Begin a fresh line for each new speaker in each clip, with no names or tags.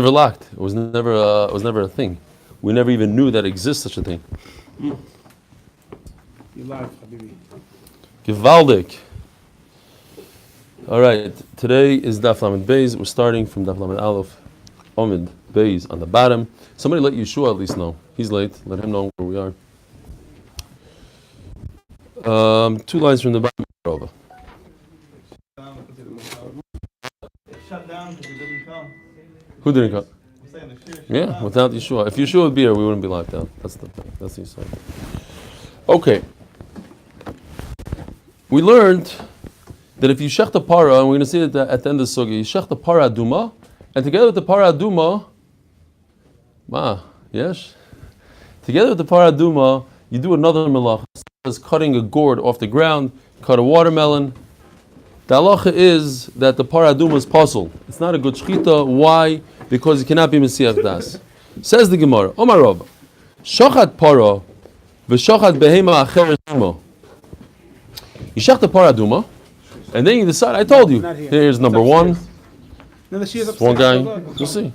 never locked. It was never a thing. We never even knew that exists such a thing.
You live, Habibi.
Gewaldig. All right. Today is Daf Lamed Beis. We're starting from Daf Lamed Aleph, Omid Beis on the bottom. Somebody let Yeshua at least know. He's late. Let him know where we are. 2 lines from the bottom. Over.
Shut down because he didn't come.
Who didn't come?
I'm saying the shir
Yeah,
down.
without Yeshua. If Yeshua would be here, we wouldn't be locked down. That's the Yeshua. Okay. We learned that if you shech the para, and we're going to see it at the end of the sugi, you shech the para aduma, and together with the para aduma, yes? Together with the para aduma, you do another melach, as cutting a gourd off the ground, cut a watermelon. The halacha is that the para aduma is puzzle. It's not a good shchita. Why? Because it cannot be mesiach das. Says the Gemara, Omar Rabba, shochat para, v'shochat behema acher simo. You shech the para aduma, and then you decide. I told you. Here's number one.
No, the shir is
One guy.
upstairs.
We'll see.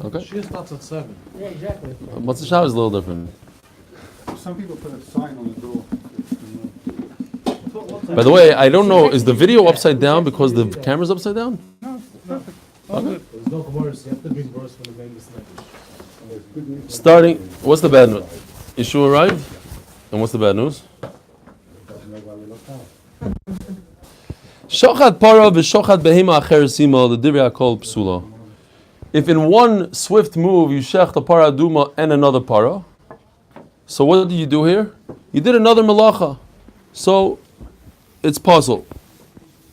Okay.
She starts at 7.
Yeah, exactly.
What's the shah is a little different.
Some people put a sign on the door.
By the way, I don't know. Is the video upside down because the camera's upside down?
No, it's perfect.
Okay.
There's no worse. You have to bring worse for the famous language.
Starting. What's the bad news? Yeshua arrived, and what's the bad news? Shochat para v'shochat behema acher sima, the divrei hakol psula. If in one swift move you shech the para aduma and another para, so what did you do here? You did another melacha. So it's puzzle,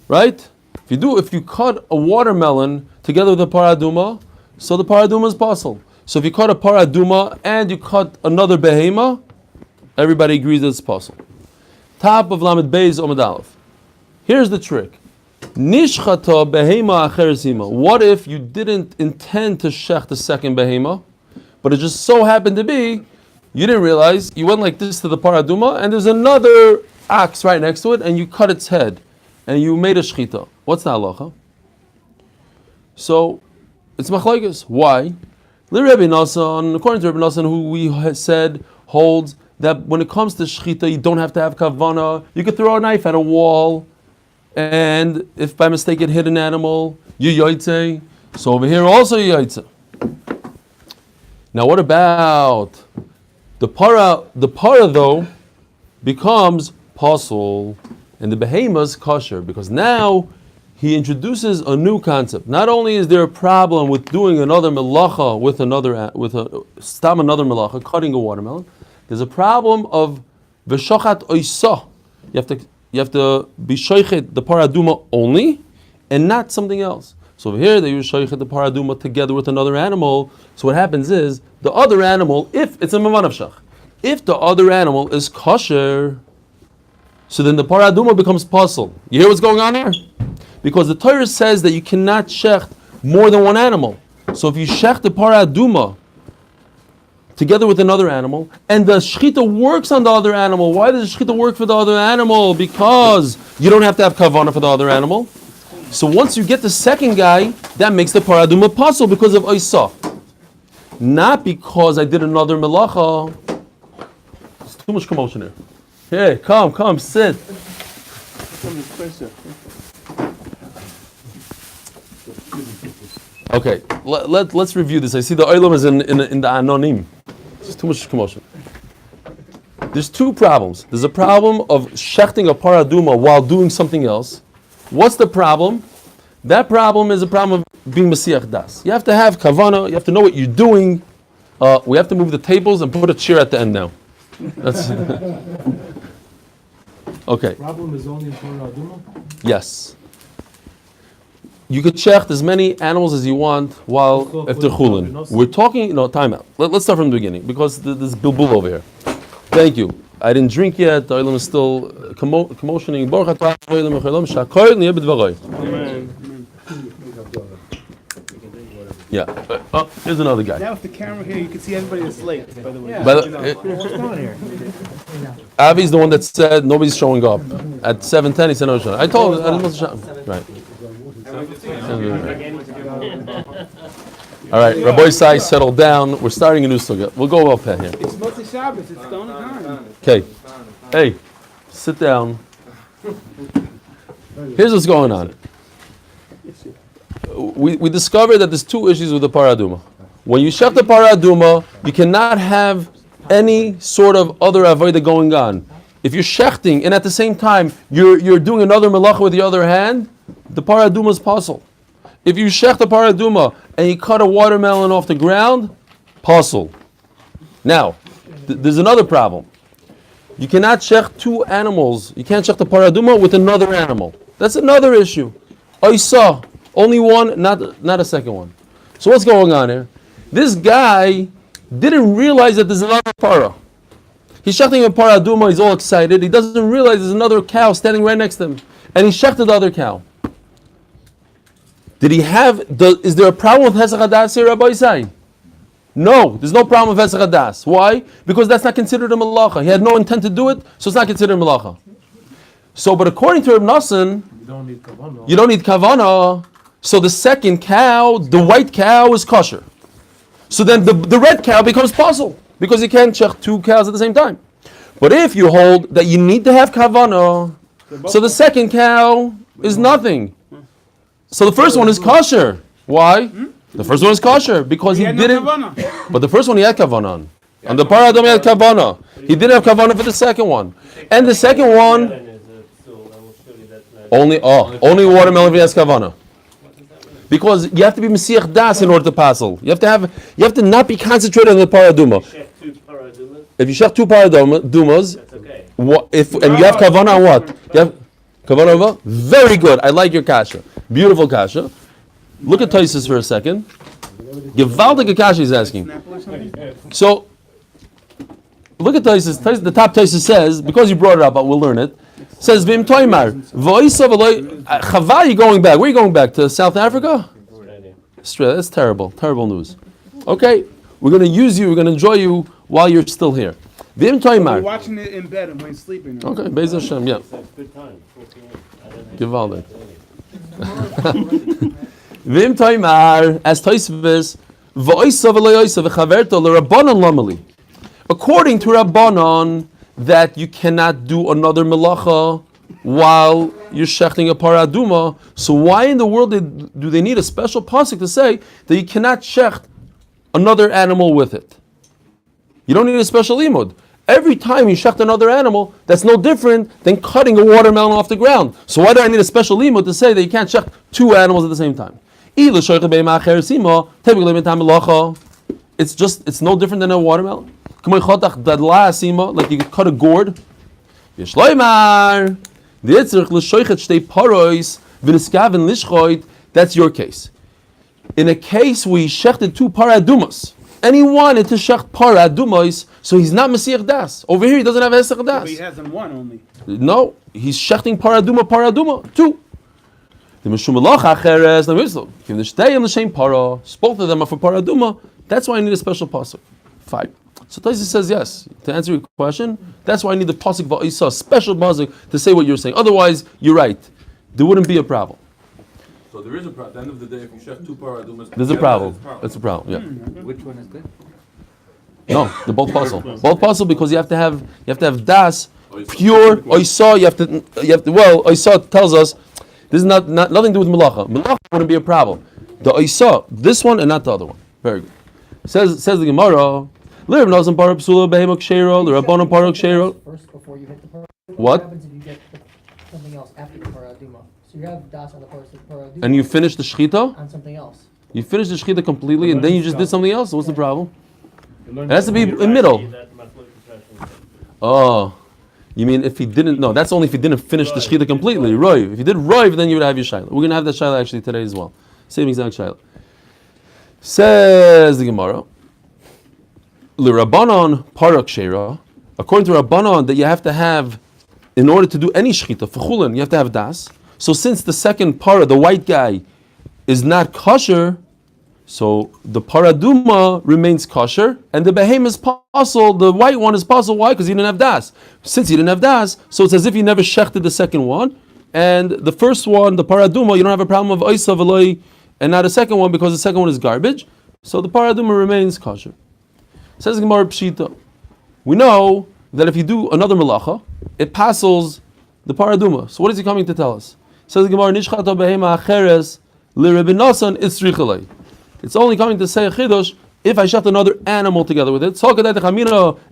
right? If you cut a watermelon together with a para aduma, so the para aduma is puzzle. So if you cut a para aduma and you cut another behema, everybody agrees that it's puzzle. Top of Lamed Beis Omid Aleph. Here's the trick. Nishchata behema acher sima. What if you didn't intend to shech the second behema, but it just so happened to be, you didn't realize, you went like this to the para aduma, and there's another ox right next to it, and you cut its head, and you made a shchita. What's the halacha? So, it's machlokes. Why? Rabbi Nassan, according to Rabbi Nassan, who we said holds that when it comes to shchita, you don't have to have kavana. You could throw a knife at a wall, and if by mistake it hit an animal, you yoytze. So over here also you yoytze. Now what about the para? The para though becomes pasul, and the behemoth's kosher, because now he introduces a new concept. Not only is there a problem with doing another melacha another melacha, cutting a watermelon, there's a problem of v'shochat oisa. You have to be shoichet the paraduma only, and not something else. So over here they use shoichet the paraduma together with another animal. So what happens is the other animal, if it's a maman of shach, if the other animal is kosher, so then the paraduma becomes puzzle. You hear what's going on here? Because the Torah says that you cannot shecht more than one animal. So if you shecht the paraduma together with another animal, and the shechita works on the other animal. Why does the shechita work for the other animal? Because you don't have to have kavana for the other animal. So once you get the second guy, that makes the paraduma puzzle because of oisa. Not because I did another melacha. There's too much commotion here. Hey, come, sit. Okay, let's review this. I see the oilam is in the anonim. There's too much commotion. There's 2 problems. There's a problem of shechting a paraduma while doing something else. What's the problem? That problem is a problem of being mesiach das. You have to have kavana. You have to know what you're doing. We have to move the tables and put a chair at the end now. That's okay.
The problem is only in Torah Aduma?
Yes. You could shecht as many animals as you want while after Chullin. We're talking, time out. Let's start from the beginning because there's bilbul over here. Thank you. I didn't drink yet. The oilam is still commotioning. Yeah. Here's another guy.
Now with the camera here, you can see everybody that's late, by the way.
Yeah. What's going on here?
Avi's the one that said nobody's showing up. At 7:10 he said no showing. I told him. Right. All right, Rabbi Isai, settle down. We're starting a new sugya. We'll go up here.
It's mostly Shabbos. It's the only time.
Okay. Hey, sit down. Here's what's going on. We discovered that there's two issues with the paraduma. When you shech the paraduma, you cannot have any sort of other avodah going on. If you're shechting and at the same time you're doing another melacha with the other hand, the paraduma is puzzle. If you shech the paraduma and you cut a watermelon off the ground, puzzle. Now, there's another problem. You cannot shech two animals. You can't shech the paraduma with another animal. That's another issue. Oisa, only one, not a second one. So what's going on here? This guy didn't realize that there's another para. He's shechting a paraduma, he's all excited. He doesn't realize there's another cow standing right next to him. And he shechted the other cow. Is there a problem with Hesach Hadas here, Rabbi Isai? No, there's no problem with Hesach Hadas. Why? Because that's not considered a malacha. He had no intent to do it, so it's not considered a malacha. So, but according to Reb Nosson,
You don't need kavanah.
you don't need kavana. So the second cow, the white cow, is kosher. So then the red cow becomes puzzle because you can't check two cows at the same time. But if you hold that you need to have kavana, so the second cow is nothing. So the first one is kosher. Why? The first one is kosher because he
had
didn't.
no kavanah.
But the first one he had kavana on. On the paradum he had kavana. He didn't have kavana for the second one. And the second one only watermelon if he has kavana. Because you have to be Mesiach Das in order to passel. You have to not be concentrated on the paraduma. If you shech two paradumas, and you have kavana on what? You have kavana on what? Very good. I like your kasha. Beautiful kasha. Look at Taisus for a second. Gewaltige kasha he's asking. So, look at Taisus. The top Taisus says, because you brought it up, but we'll learn it. Says Vim Toimar. Chava, you going back? Where are you going back? To South Africa? Australia. That's terrible. Terrible news. Okay, we're going to use you. We're going to enjoy you while you're still here. Vim
We're
Toimar.
watching it in bed and when sleeping.
Okay, Be'ez Hashem. Yeah. Gewaldig. Vim Toimar, as Tosfos, v'oisa v'lo'oisa v'chaverto l'Rabbanan lamali. According to Rabbanan, that you cannot do another melacha while you're shechting a paraduma. So why in the world do they need a special pasuk to say that you cannot shecht another animal with it? You don't need a special limud. Every time you shecht another animal, that's no different than cutting a watermelon off the ground. So why do I need a special limud to say that you can't shecht two animals at the same time? It's no different than a watermelon. Like you could cut a gourd. That's your case. In a case where he shechted two paradumas, and he wanted to shecht paradumas, so he's not Mesiach Das. Over here he doesn't have Hesach Das.
But he has them one only.
No, he's shechting paraduma, two. Both of them are for paraduma. That's why I need a special pasuk. Fine. So Taisa says yes. To answer your question, that's why I need the pasuk va'isa, a special pasuk to say what you're saying. Otherwise, you're right. There wouldn't be a problem.
So there is a problem. At the end of the day, if you shech two paradumas,
There's a problem. That's a problem. Yeah.
Which one is good?
No, they're both possible. Both possible because you have to have das pure oisa. You have to. Well, oisa tells us this is not nothing to do with melacha. Melacha wouldn't be a problem. The oisa, this one and not the other one. Very good. Says the Gemara.
First, before you hit the paraduma.
What?
What happens if you get something else after the paraduma? So you have das on the paraduma.
And you finish the shechita?
On something else.
You finish the shechita completely and then you just did something else? What's the problem? It has to be in middle. Oh. You mean if he didn't? No, that's only if he didn't finish the shechita completely. Roiv. If you did roiv, then you would have your shaila. We're going to have that shaila actually today as well. Same exact shaila. Says the Gemara. L'Rabbanon parak sheira. According to Rabbanon, that you have to have, in order to do any shechita for Chullin, you have to have das. So since the second para, the white guy, is not kosher, so the paraduma remains kosher, and the behem is possible. The white one is possible. Why? Because he didn't have das. Since he didn't have das, so it's as if he never shechted the second one, and the first one, the paraduma, you don't have a problem of oisa v'loi and not a second one because the second one is garbage. So the paraduma remains kosher. Says Gemara Pshita. We know that if you do another melacha, it passes the paraduma. So what is he coming to tell us? Says Gemara Nishchata behema acheres lirabinasan itzrichalei. It's only coming to say a chidush if I shot another animal together with it.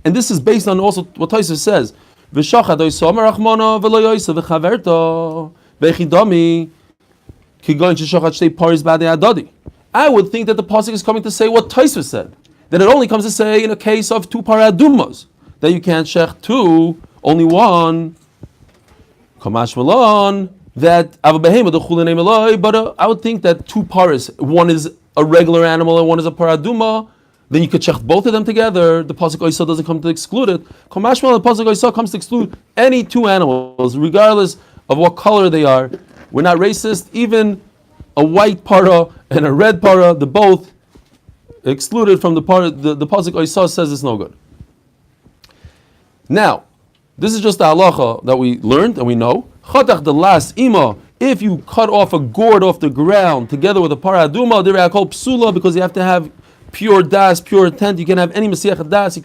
And this is based on also what Tosfos says. V'shachat oiso merachmana v'lo yoisa v'chaverto v'echidami ki goin sheshachat shtei paris b'adei adadi. I would think that the pasuk is coming to say what Tosfos said. That it only comes to say in a case of two paradumas that you can't shech two, only one. Kamash malon that avabehema the Chullin eloi. But I would think that two paras, one is a regular animal and one is a paraduma, then you could check both of them together. The pasuk oisa doesn't come to exclude it. Komashmal, the pasuk oisa comes to exclude any two animals, regardless of what color they are. We're not racist. Even a white para and a red para, the both excluded from the para. The pasuk oisa says it's no good. Now, this is just the halacha that we learned and we know. Chatach the last ima. If you cut off a gourd off the ground together with a paraduma, they're called psula because you have to have pure das, pure intent. You can't have any mesiach das. You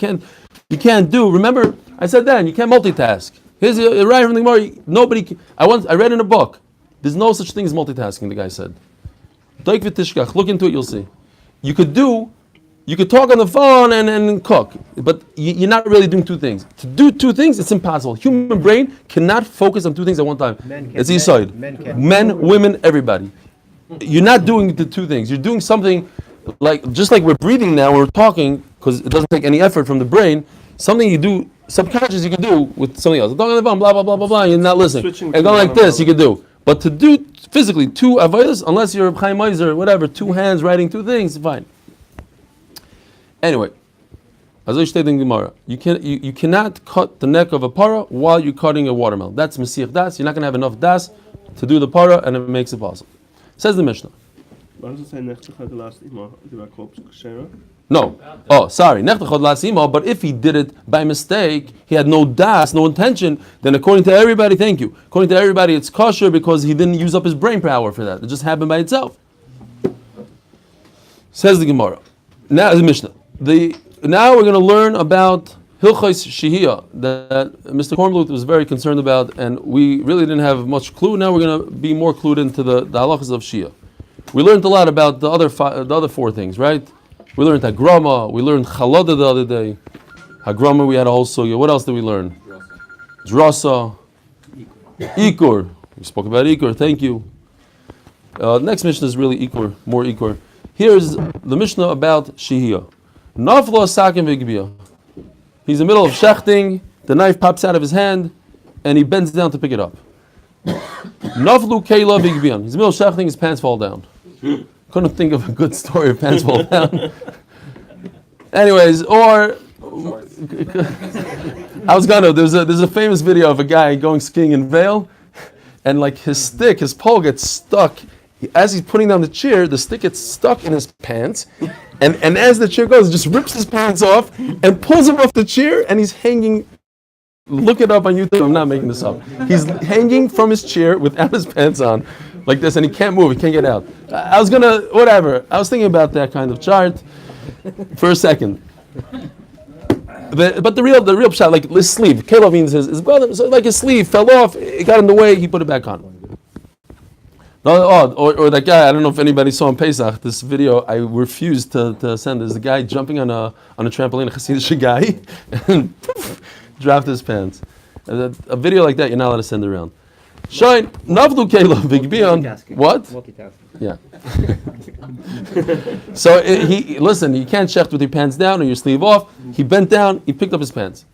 can't do. Remember, I said that you can't multitask. Here's right from the Gemara. Nobody. I read in a book. There's no such thing as multitasking. The guy said. Doik v'tishkach. Look into it. You'll see. You could talk on the phone and cook, but you're not really doing two things. To do two things, it's impossible. Human brain cannot focus on two things at one time. It's inside. Men, women, everybody. You're not doing the two things. You're doing something just like we're breathing now, we're talking, because it doesn't take any effort from the brain. Something you do, subconscious you can do with something else. Talking on the phone, blah, blah, blah, blah, blah, you're not listening. And going like this, you can do. But to do physically two avodas, unless you're a Chaim Meiser or whatever, two hands writing two things, fine. Anyway, as I stated in Gemara, you cannot cut the neck of a para while you're cutting a watermelon. That's Mesiach Das. You're not going to have enough Das to do the para, and it makes it possible. Says the Mishnah. No. Oh, sorry. But if he did it by mistake, he had no Das, no intention, then according to everybody, thank you. According to everybody, it's kosher because he didn't use up his brain power for that. It just happened by itself. Says the Gemara. Now the Mishnah. Now we're going to learn about Hilchos Shehiyah that Mr. Kornbluth was very concerned about, and we really didn't have much clue. Now we're going to be more clued into the halachas of Shehiyah. We learned a lot about the other four things, right? We learned Hagrama, we learned Chalada the other day. Hagrama, we had a whole sugya. What else did we learn? Drasa, Ikur. We spoke about Ikur, thank you. Next Mishnah is really Ikur, more Ikur. Here's the Mishnah about Shehiyah. Naflo sakim v'gbiyah. He's in the middle of shechting, the knife pops out of his hand, and he bends down to pick it up. Naflu keila v'gbiyah. He's in the middle of shechting, his pants fall down. Couldn't think of a good story of pants fall down. Anyways, or there's a famous video of a guy going skiing in Vail, and like his pole gets stuck. As he's putting down the chair, the stick gets stuck in his pants, and as the chair goes, it just rips his pants off and pulls him off the chair, and he's hanging. Look it up on YouTube. I'm not making this up. He's hanging from his chair without his pants on, like this, and he can't move. He can't get out. I was thinking about that kind of chart for a second. But the real shot, like his sleeve. Caleb means his brother. So like his sleeve fell off. It got in the way. He put it back on. Or that guy, I don't know if anybody saw in Pesach, this video I refused to send. There's a guy jumping on a trampoline, a Hasidic guy, and poof, dropped his pants. A video like that you're not allowed to send around. Shine, Navlu Kela, Vigbion. What? Yeah. So you can't shecht with your pants down or your sleeve off. He bent down, he picked up his pants.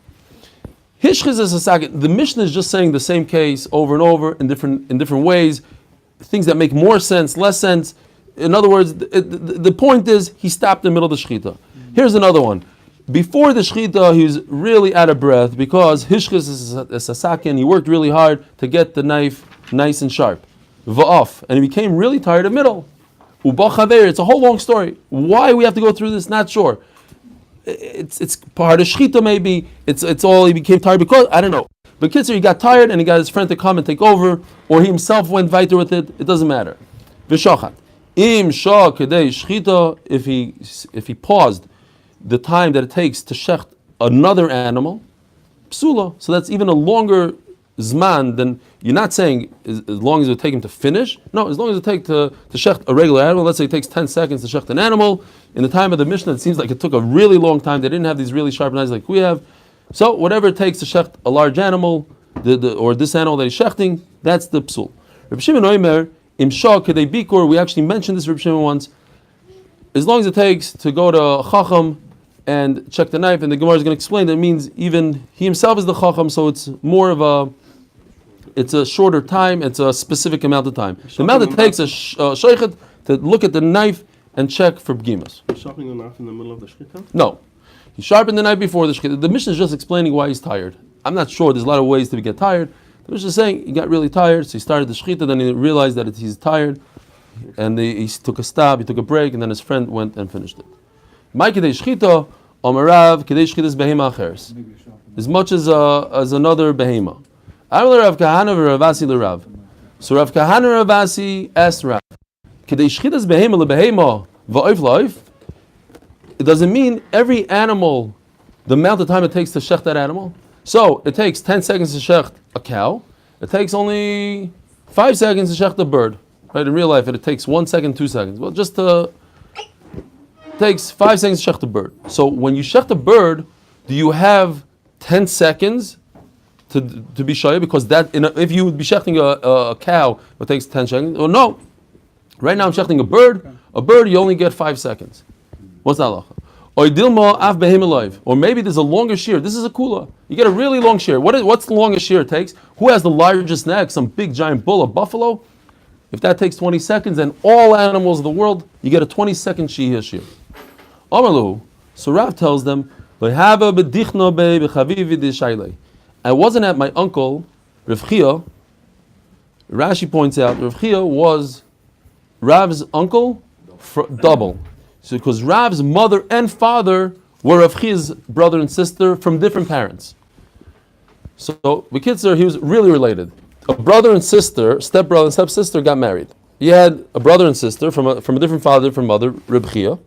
Hishchiz is a second. The Mishnah is just saying the same case over and over in different ways. Things that make more sense, less sense. In other words, the point is he stopped in the middle of the shechita. Here's another one. Before the shechita, he was really out of breath because hishchis is a sasakin. He worked really hard to get the knife nice and sharp. Va'af. And he became really tired in the middle. Ubachaver. It's a whole long story. Why we have to go through this? Not sure. It's part of shechita maybe. It's all he became tired because, I don't know. But Kitzer, he got tired and he got his friend to come and take over, or he himself went weiter with it. It doesn't matter. V'shachat. Im shah kedei shchita, if he paused the time that it takes to shecht another animal, psula. So that's even a longer zman than, you're not saying as long as it would take him to finish. No, as long as it takes to shecht a regular animal. Let's say it takes 10 seconds to shecht an animal. In the time of the Mishnah, it seems like it took a really long time. They didn't have these really sharp knives like we have. So whatever it takes to shecht a large animal, or this animal that he's shechting, that's the psul. Reb Shimon Omer, im shah kedei bikur, we actually mentioned this Reb Shimon once. As long as it takes to go to Chacham and check the knife, and the Gemara is going to explain that it means even he himself is the Chacham, so it's more of it's a shorter time, it's a specific amount of time. The amount it takes a sheichet to look at the knife and check for b'gimas.
Sharpening the knife in the middle of the shkita?
No. He sharpened the knife before the shkita. The Mishnah is just explaining why he's tired. I'm not sure, there's a lot of ways to get tired. The Mishnah is saying he got really tired, so he started the shkita, then he realized that he's tired, and he took a stop, he took a break, and then his friend went and finished it. My kedei shchita, omarav kedei shchitas behema acheres. As much as another behema. Amar Rav Kahana v'Ravasi l'Rav. So Rav Kahana Ravasi asked Rav, kedei shchitas behema lebehema va'oif la'oif. It doesn't mean every animal, the amount of time it takes to shecht that animal. So it takes 10 seconds to shecht a cow. It takes only 5 seconds to shecht a bird. Right, in real life, it takes 1 second, 2 seconds. Well, just takes 5 seconds to shecht a bird. So when you shecht a bird, do you have 10 seconds to be shaya? Because if you would be shechting a cow, it takes 10 seconds. Well, no. Right now I'm shechting a bird. A bird, you only get 5 seconds. What's that halacha? Or maybe there's a longer shear. This is a kula. You get a really long shear. What's the longest shear it takes? Who has the largest neck? Some big giant bull, a buffalo? If that takes 20 seconds, and all animals of the world, you get a 20-second shear. Amalu. So Rav tells them, I wasn't at my uncle, Rav Chia. Rashi points out, Rav Chia was Rav's uncle, double. So because Rav's mother and father were Rav Chia's brother and sister from different parents. So B'kitzur, he was really related. A brother and sister, stepbrother and stepsister got married. He had a brother and sister from a different father, different mother, Reb Chia.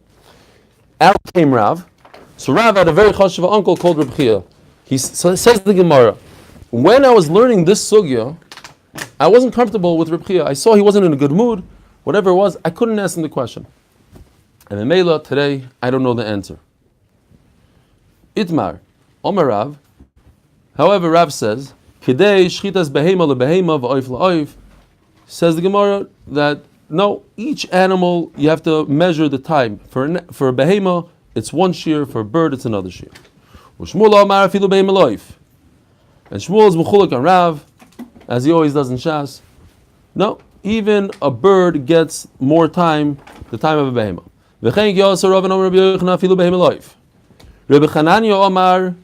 Out came Rav. So Rav had a very chashuv uncle called Reb Chia. So says the Gemara, when I was learning this sugya, I wasn't comfortable with Reb Chia. I saw he wasn't in a good mood. Whatever it was, I couldn't ask him the question. And in Mela, today, I don't know the answer. Itmar, Omer Rav. However, Rav says, Kidei shchitas behema lebehema v'oif la'oif. Says the Gemara that no, each animal you have to measure the time. For a behema, it's one shear. For a bird, it's another shear. U'shmuel amar afilu behema loif. And Shmuel is mechulek on Rav, as he always does in Shas. No, even a bird gets more time, the time of a behema. V'chein yosar Rav and Omer Rabbi Yochanan afilu behema loif. Rabbi Chananya Omar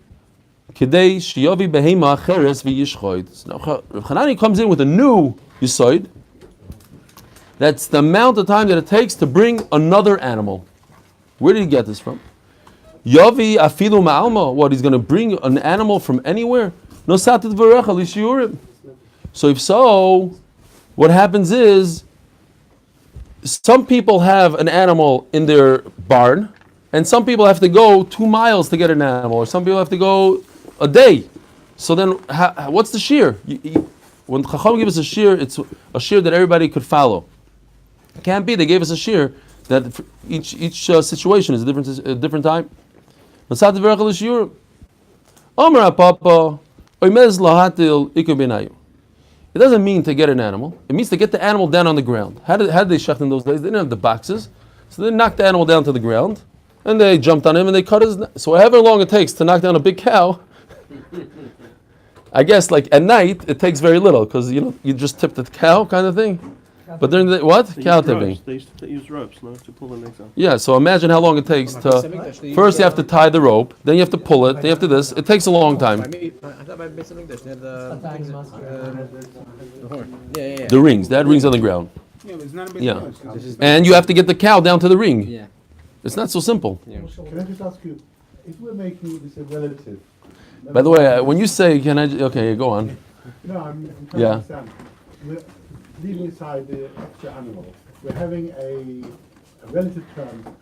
Kidei shiyavi behema acheres v'yishchoid. Now Rav Chananya comes in with a new yisoid. That's the amount of time that it takes to bring another animal. Where did he get this from? Yavi afilu ma'alma. What, he's going to bring an animal from anywhere? No satit v'recha l'shiurim. So if so, what happens is, some people have an animal in their barn, and some people have to go 2 miles to get an animal, or some people have to go a day. So then, what's the shear? When Chacham gives us a shear, it's a shear that everybody could follow. It can't be. They gave us a shear that for each situation is a different time. It doesn't mean to get an animal. It means to get the animal down on the ground. How did they shecht in those days? They didn't have the boxes, so they knocked the animal down to the ground, and they jumped on him and they cut his neck. So however long it takes to knock down a big cow, I guess like at night it takes very little because you just tip the cow kind of thing. But during the what? Cow tipping.
They used to use ropes, no, to pull the necks out.
Yeah, so imagine how long it takes to. First you have to tie the rope, then you have to pull it, then you have to this. It takes a long time.
I thought by Beit Hamikdash they had the horn. Yeah.
The rings, they had rings on the ground.
Yeah, but it's not a big
Yeah.
deal.
And you have to get the cow down to the ring.
Yeah.
It's not so simple.
Can I just ask you, if we're making this a relative?
By the way, when you say, okay, go on.
No, I'm trying to understand. We're leaving aside the extra animal. we're having a relative term,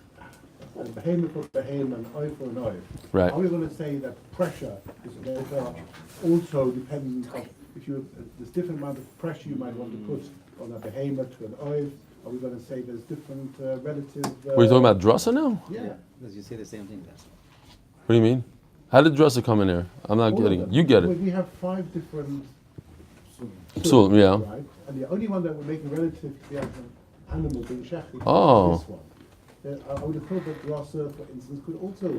a behemoth for behemoth, an eye for an eye.
Right.
Are we going to say that pressure is therefore also dependent on if you there's different amount of pressure you might want to put on a behemoth to an eye? Are we going to say there's different relative?
Were you talking about drasa now?
Yeah.
Because you say the same thing. That's
What do you mean? How did drasa come in here? I'm not
All of
getting it.
them.
You get
Well,
it.
we have 5 different.
Psulim, yeah.
Right, and the only one that would make a relative to the actual animal being shechted
Oh.
is this one. I would have thought that drasa, for instance, could also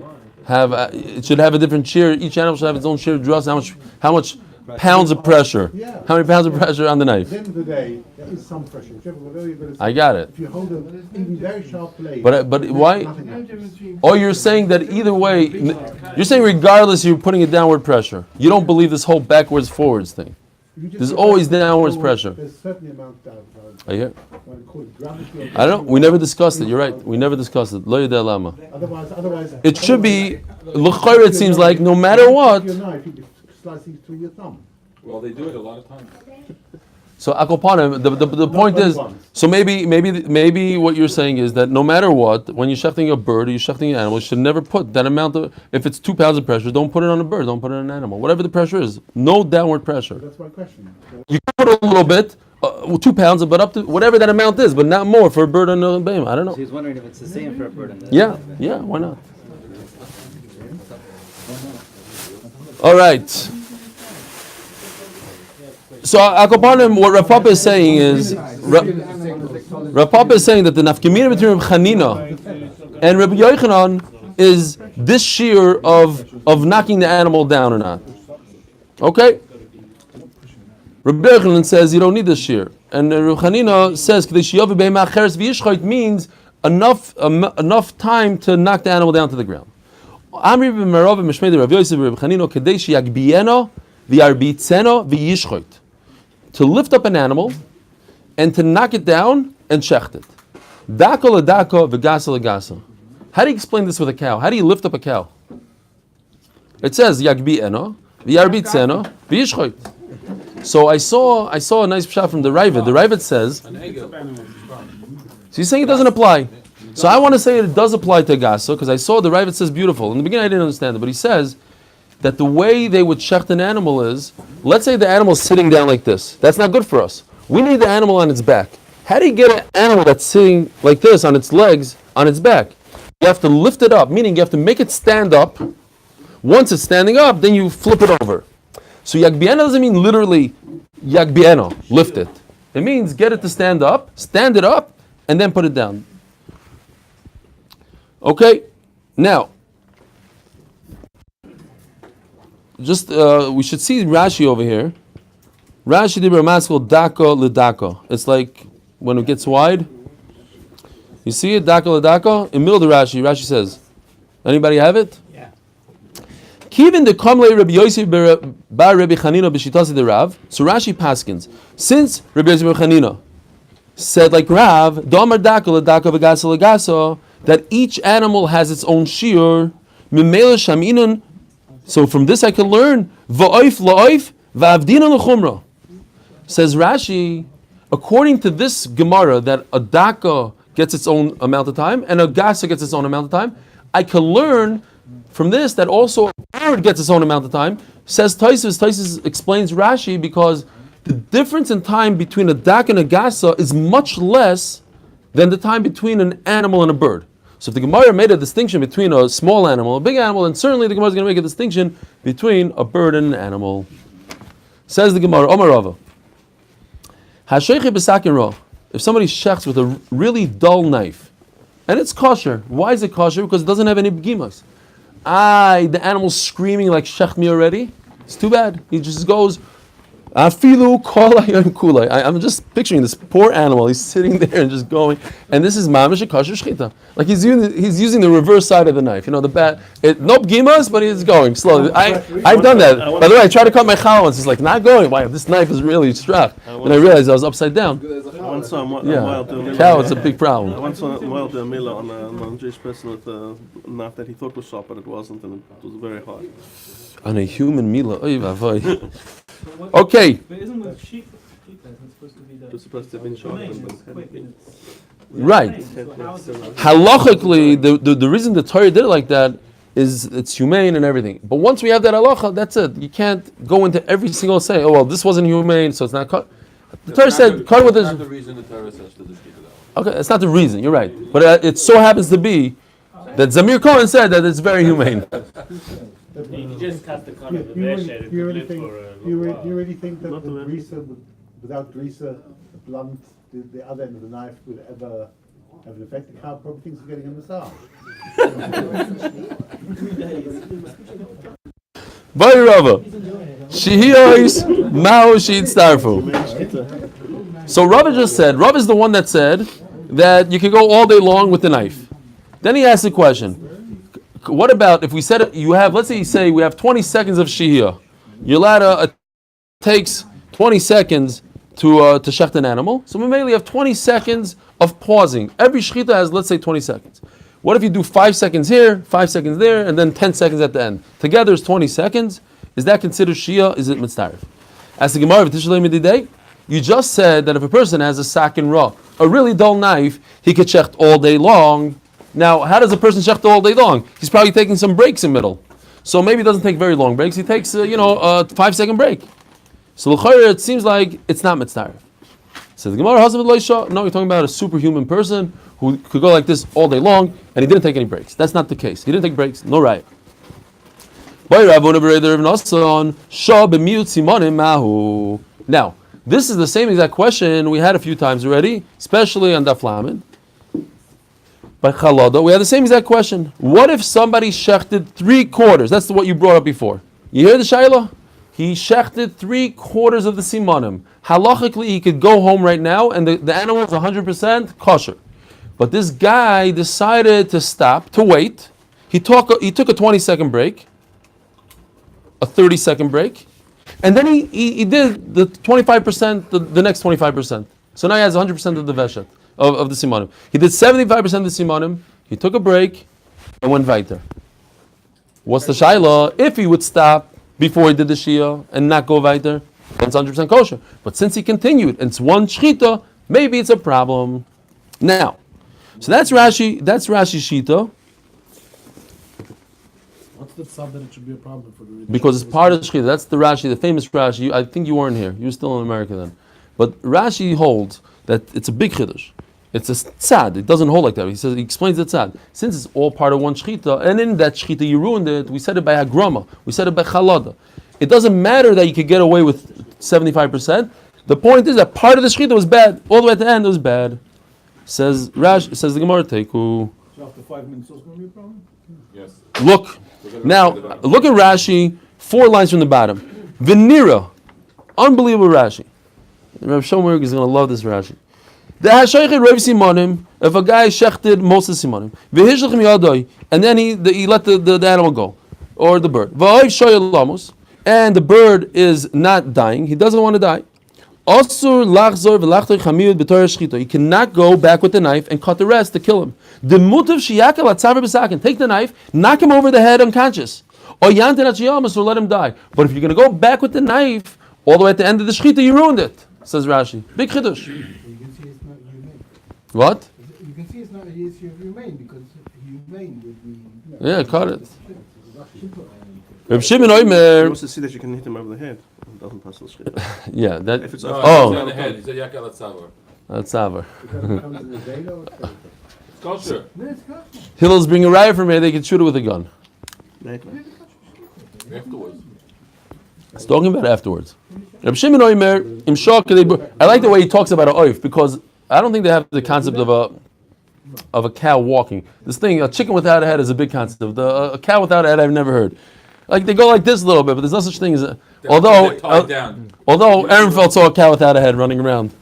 Have it should have a different shear. Each animal should have its own shear of drasa. How much pounds of pressure?
Yeah.
How many pounds of pressure on the
At
knife?
the end of the day, there is some pressure. Whatever you're going to say,
I got it.
if you hold an even very sharp blade,
But why?
nothing happens.
Oh, you're saying that either way, you're saying regardless, you're putting a downward pressure. You don't believe this whole backwards forwards thing.
If you just
There's
go
always
back
downwards
forward,
pressure.
There's certainly amount down.
I hear.
What I call gravity of
I don't know. We never discussed it. You're right. We never discussed it. Lo yedeh lama.
Otherwise,
It should be. L'chayr, it seems like no matter what.
Your knife, you'd be slicing through your thumb.
Well, they do it a lot of times.
So akopanim, the point is, so maybe what you're saying is that no matter what, when you're shechting a bird or you're shechting an animal, you should never put that amount of, if it's 2 pounds of pressure, don't put it on a bird, don't put it on an animal. Whatever the pressure is, no downward pressure.
That's my question.
You can put a little bit, 2 pounds, but up to whatever that amount is, but not more for a bird and a behemoth. I don't know.
He's wondering if it's the same for a bird and the
Yeah, why not? All right. So Akopanim, what Rav Papa is saying is, Rav Papa is saying that the nafkamina between Rav Chanina and Rabbi Yochanan is this shear of knocking the animal down or not. Okay? Rabbi Yochanan says you don't need this shear, and Rav Chanina says it means enough time to knock the animal down to the ground. Amri b'merav b'mishmei Rav Yosef Rav Chanina kadesh yagbieno v'yarbitzeno v'yishchoit. To lift up an animal and to knock it down and shecht it. Dako l'dako v'gasa l'gasa. How do you explain this with a cow? How do you lift up a cow? It says yagbieno v'yarbitzeno v'yishchoit. So I saw a nice shot from the Ravid. The Ravid says, so you're saying it doesn't apply. So I want to say it does apply to Gasa, because I saw the Ravid says beautiful. In the beginning I didn't understand it, but he says that the way they would shecht an animal is, let's say the animal's sitting down like this. That's not good for us. We need the animal on its back. How do you get an animal that's sitting like this on its legs, on its back? You have to lift it up, meaning you have to make it stand up. Once it's standing up, then you flip it over. So yagbieno doesn't mean literally yagbieno, lift it. It means get it to stand it up, and then put it down. Okay, now, just we should see Rashi over here. Rashi did Ramaskal dako l'dako. It's like when it gets wide. You see it, dako l'dako? In the middle of the Rashi says, anybody have it? Kivin de Kamle Rabbi Yosef bar Rabbi Chanina b'shitasi de Rav. So Rashi paskins. Since Rabbi Yosef bar Chanina said like Rav, Domar dako l'dako v'gasa l'gasa, that each animal has its own shiur. Mimela shaminun. So from this I can learn va'oif la'oif va'avdina l'chumra. Says Rashi, according to this Gemara that a daka gets its own amount of time and a gasa gets its own amount of time, I can learn from this that also a bird gets its own amount of time. Says Taisus explains Rashi because the difference in time between a daka and a gasa is much less than the time between an animal and a bird. So if the Gemara made a distinction between a small animal and a big animal, then certainly the Gemara is going to make a distinction between a bird and an animal. Says the Gemara, Omar Rava, Hasheichi b'sakin ro. If somebody shechts with a really dull knife, and it's kosher. Why is it kosher? Because it doesn't have any begimas. The animal's screaming like shecht me already. It's too bad. He just goes, Afilu kola kula. I'm just picturing this poor animal. He's sitting there and just going. And this is mamish a kosher shchita. Like he's using the reverse side of the knife. You know, the bat. No gimas, but he's going slowly. I've done that. By the way, I tried to cut my challah once. It's like not going. Wow, this knife is really struck. And I realized I was upside down.
Once
Cow, it's a big problem.
I once saw a wild Miller on a Jewish person with a knife that he thought was sharp, but it wasn't, and it was very hard.
On a human mila. Oy vavoy. Okay.
But isn't with sheep,
It's supposed to have been shot,
Remains,
but
it's
it
quick
hadn't been.
and it's.
Right.
So how is it?
Halachically, the reason the Torah did it like that is it's humane and everything. But once we have that halacha, that's it. You can't go into every single say, oh well, this wasn't humane, so it's not cut. The Torah said cut with
That's not
this.
the reason the Torah says to the shkita.
Okay, that's not the reason. You're right, but it so happens to be that Zamir Cohen said that it's very humane.
You
just cut the cut
Do
of the
you
vesh
really-
and
do you
it
really
live
think-
for a
do you
long
re- do you
while.
really think that
Not
the
the very-
greaser, without greaser, the blunt, the other end of the knife would ever have an effect? The cow probably thinks of getting a massage.
Bari Rava, Shihiyos Mao Shid Starfu. So Rava just said, Rava is the one that said that you can go all day long with the knife. Then he asked the question, what about if we said you have, let's say we have 20 seconds of Shihiyah. Your ladder takes 20 seconds to shecht an animal. So we mainly have 20 seconds of pausing. Every shechita has, let's say, 20 seconds. What if you do 5 seconds here, 5 seconds there, and then 10 seconds at the end? Together is 20 seconds. Is that considered shia? Is it mitzdarif? As the Gemara, you just said that if a person has a sakin raw, a really dull knife, he could shecht all day long. Now, how does a person shecht all day long? He's probably taking some breaks in the middle. So maybe he doesn't take very long breaks. He takes, a 5-second break. So l'chayr, it seems like it's not mitzdarif. So the Gemara, no, you're talking about a superhuman person who could go like this all day long, and he didn't take any breaks. That's not the case. He didn't take breaks. No right. Now, this is the same exact question we had a few times already, especially on Daf Lamed. By Chalada, we had the same exact question. What if somebody shechted 3/4? That's what you brought up before. You hear the shayla? He shechted 3/4 of the simanim. Halachically, he could go home right now, and the animal is 100% kosher. But this guy decided to stop, to wait. He took a 20-second break, a 30-second break, and then he did the 25%, the next 25%. So now he has 100% of the veshet, of the simanim. He did 75% of the simanim, he took a break, and went weiter. What's the shayla? If he would stop before he did the shia and not go weiter, then it's 100% kosher. But since he continued, and it's one shchita, maybe it's a problem. Now, so that's Rashi Shita.
What's the tzad that it should be a problem for the
Because it's part of the shchita. That's the Rashi, the famous Rashi. I think you weren't here. You were still in America then. But Rashi holds that it's a big chiddush. It's a tzad. It doesn't hold like that. He explains the tzad. Since it's all part of one shchita, and in that shchita you ruined it, we said it by hagrama. We said it by chalada. It doesn't matter that you could get away with 75%. The point is that part of the shchita was bad. All the way at the end it was bad. Says the Gemara, Teiku.
So after 5 minutes, it's going to be a problem?
Yes.
Look at Rashi, 4 lines from the bottom. Venira, unbelievable Rashi. Rav Shomer is going to love this Rashi. The hashaychet roiv simanim. If a guy shechted most of the simanim, v'hishlachim yadoi, and then he let the animal go, or the bird. V'oiv shoyel lamos, and the bird is not dying. He doesn't want to die. Asur lachzor v'lachtoi chamiyud b'torah shchita. You cannot go back with the knife and cut the rest to kill him. The mutav shiyakal atzaver b'sakin. Take the knife, knock him over the head unconscious, or yantin achiyamas, or let him die. But if you're going to go back with the knife all the way at the end of the shchita, you ruined it. Says Rashi. Big chiddush.
You can see it's not humane.
What?
You can see it's not humane because humane would be.
Yeah, cut it. Reb
You
Shimon Oimer.
also see that you can hit him over the head. It doesn't pass the shchita.
Yeah, that.
If it's
No,
off-
Oh.
it's on the head. He said yakal at savar.
That's Savar.
It's kosher.
Hillel's bring a riot from here. They can shoot it with a gun.
Afterwards.
It's talking about afterwards. Reb Shimon Oimer im shok. I like the way he talks about a oif because I don't think they have the concept of a cow walking. This thing, a chicken without a head, is a big concept. A cow without a head, I've never heard. Like they go like this a little bit, but there's no such thing as a.
They're tied down.
Although Ehrenfeld saw a cow without a head running around.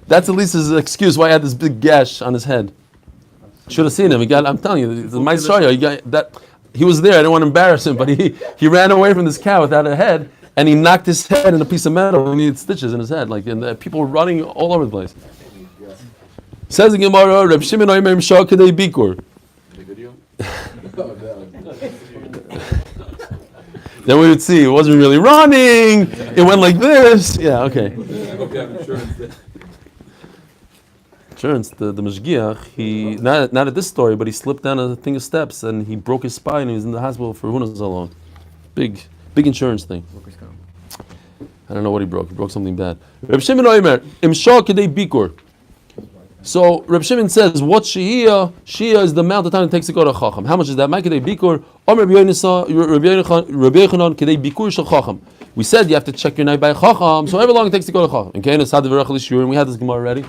That's at least his excuse why he had this big gash on his head. Should have seen him. I'm telling you, the Maestro, he got that. He was there. I didn't want to embarrass him, but he ran away from this cow without a head, and he knocked his head in a piece of metal, and he had stitches in his head. And people were running all over the place. Says the Gemara, Reb Shimon Oimer Mshal Kedei Bikur.
The video?
Then we would see it wasn't really running. It went like this. Yeah, okay. insurance, the Mashgiach, he not at this story, but he slipped down a thing of steps and he broke his spine and he was in the hospital for who knows how long. Big insurance thing. I don't know what he broke. He broke something bad. Reb Shimon Oimer, Imshah Kedei Bikur. So Reb Shimon says, what Shia is the amount of time it takes to go to Chacham. How much is that? Kedei Bikur. Omer Rabbi Yochanan Kedei Bikur Shel Chacham. We said you have to check your night by Chacham, so however long it takes to go to Chacham. And we had this Gemara already.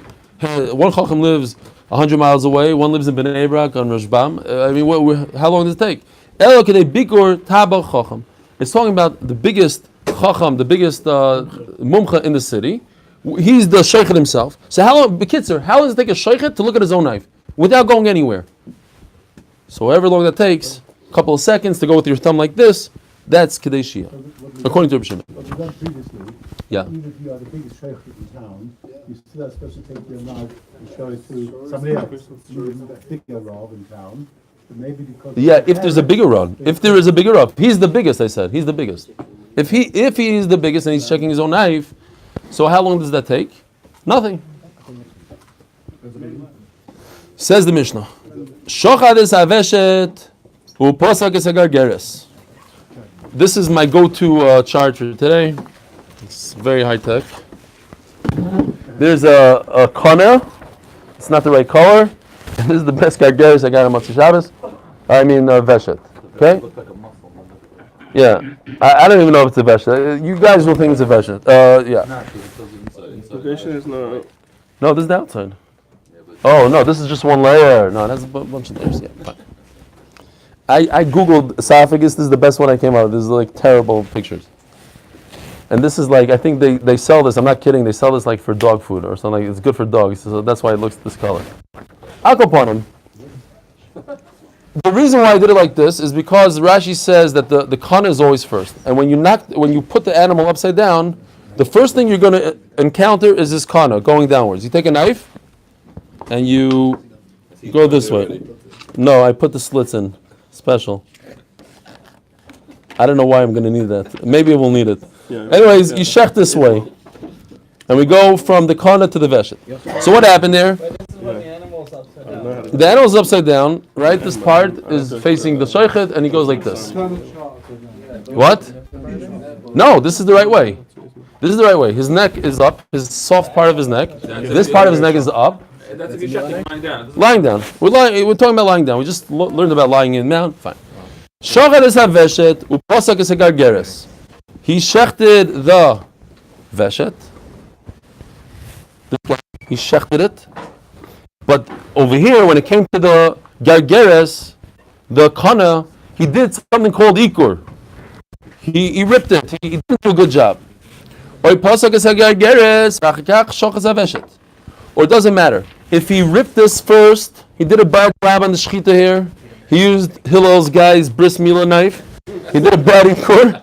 One Chacham lives 100 miles away, one lives in Bnei Brak on Rashbam. How long does it take? Elo Kedei Bikur Taba Chacham. It's talking about the biggest Chacham, the biggest mumcha in the city. He's the sheikhet himself. So how long does it take a sheikhet to look at his own knife without going anywhere? So however long that takes, a couple of seconds to go with your thumb like this, that's Kedei Shia, according to Reb Shimon.
What we've done previously,
Yeah.
even if you are the biggest sheikh in town, you still are supposed to take your knife and show it to somebody else, even a bigger Rav in town. But maybe because
Yeah, if there's a bigger run. If there is a bigger run. He's the biggest, I said. He's the biggest. If he is the biggest and he's checking his own knife, so how long does that take? Nothing. Says the Mishnah. Shochad es haveshet u'posak es hagargeres. This is my go-to chart for today. It's very high tech. There's a corner. It's not the right color. This is the best gargeres I got on Motzei Shabbos. Veshet. Okay? Yeah. I don't even know if it's a Veshet. You guys will think it's a Veshet. Yeah.
The Veshet is not.
No, this is the outside. Oh, no, this is just one layer. No, that's a bunch of layers. Yeah, fine. I googled esophagus. This is the best one I came out with. This is like terrible pictures. And this is like, I think they sell this. I'm not kidding. They sell this like for dog food or something. It's good for dogs. So that's why it looks this color. Akoponim. The reason why I did it like this is because Rashi says that the kana is always first. And when you put the animal upside down, the first thing you're going to encounter is this kana going downwards. You take a knife and you go this way. No, I put the slits in. Special. I don't know why I'm going to need that. Maybe we'll need it. Anyways, you shech this way. And we go from the kana to the veshet. So what happened there? The animal's upside down, right? This part is facing the shaychet, and he goes like this. What? No, this is the right way. This is the right way. His neck is up, his soft part of his neck. This part of his neck is up.
That's if you're lying down.
Lying down. We're talking about lying down. We just learned about lying in down. Fine. Shachad es haveshet uposak es hagargeres. He shechted the veshet. He shechted it. But over here, when it came to the gargeres, the kana, he did something called ikur. He ripped it. He didn't do a good job. Or it doesn't matter. If he ripped this first, he did a bad job on the shechita here. He used Hillel's guy's bris milah knife. He did a bad ikur.